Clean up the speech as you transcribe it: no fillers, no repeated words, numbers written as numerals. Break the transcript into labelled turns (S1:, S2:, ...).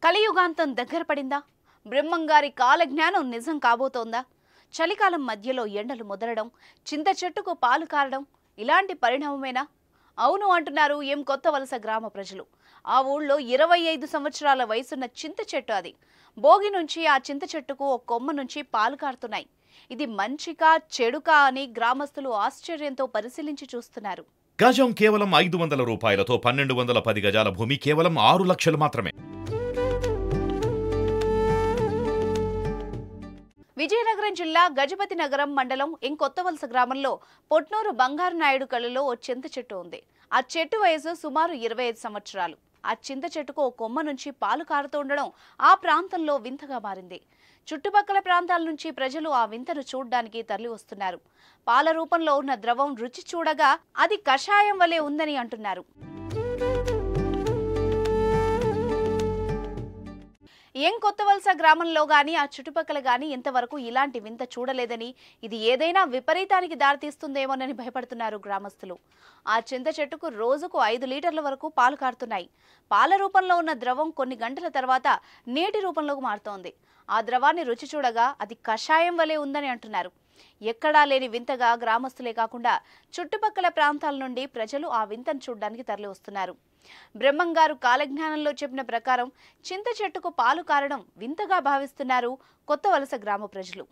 S1: కలియుగాంతం దగ్గర పడిందా? బ్రహ్మంగారి కాలజ్ఞానం నిజం కాబోతోందా? చలికాలం మధ్యలో ఎండలు ముదరడం, చింత చెట్టుకు పాలు కారడం ఇలాంటి పరిణామమేనా? అవును అంటున్నారు ఎం కొత్తవలస గ్రామ ప్రజలు. ఆ ఊళ్ళో 25 సంవత్సరాల వయసున్న చింత చెట్టు అది. భోగి నుంచి ఆ చింత చెట్టుకు ఒక కొమ్మ నుంచి పాలు కారుతున్నాయి. ఇది మంచికా చెడుకా అని గ్రామస్తులు ఆశ్చర్యంతో పరిశీలించి చూస్తున్నారు.
S2: గజం కేవలం 500 రూపాయలతో 1210 గజాల భూమి కేవలం 6 లక్షలు మాత్రమే.
S1: విజయనగరం జిల్లా గజపతి నగరం మండలం ఎం కొత్తవలస గ్రామంలో పొట్నూరు బంగారు నాయుడు కళ్ళలో ఓ చింత చెట్టు ఉంది. ఆ చెట్టు వయసు సుమారు 25 సంవత్సరాలు. ఆ చింత చెట్టుకు ఓ కొమ్మ నుంచి పాలు కారుతూ ఉండడం ఆ ప్రాంతంలో వింతగా మారింది. చుట్టుపక్కల ప్రాంతాల నుంచి ప్రజలు ఆ వింతను చూడ్డానికి తరలి వస్తున్నారు. పాల రూపంలో ఉన్న ద్రవం రుచి చూడగా అది కషాయం వలె ఉందని అంటున్నారు. ఎం కొత్తవలస గ్రామంలో గాని ఆ చుట్టుపక్కల గాని ఇంతవరకు ఇలాంటి వింత చూడలేదని, ఇది ఏదైనా విపరీతానికి దారితీస్తుందేమోనని భయపడుతున్నారు గ్రామస్తులు. ఆ చింత చెట్టుకు రోజుకు 5 లీటర్ల వరకు పాలు కారుతున్నాయి. పాల రూపంలో ఉన్న ద్రవం కొన్ని గంటల తర్వాత నీటి రూపంలోకి మారుతోంది. ఆ ద్రవాన్ని రుచి చూడగా అది కషాయం వలె ఉందని అంటున్నారు. ఎక్కడా లేని వింతగా గ్రామస్తులే కాకుండా చుట్టుపక్కల ప్రాంతాల నుండి ప్రజలు ఆ వింతను చూడడానికి తరలి వస్తున్నారు. బ్రహ్మంగారు కాలజ్ఞానంలో చెప్పిన ప్రకారం చింత చెట్టుకు పాలు కారడం వింతగా భావిస్తున్నారు కొత్తవలస గ్రామ ప్రజలు.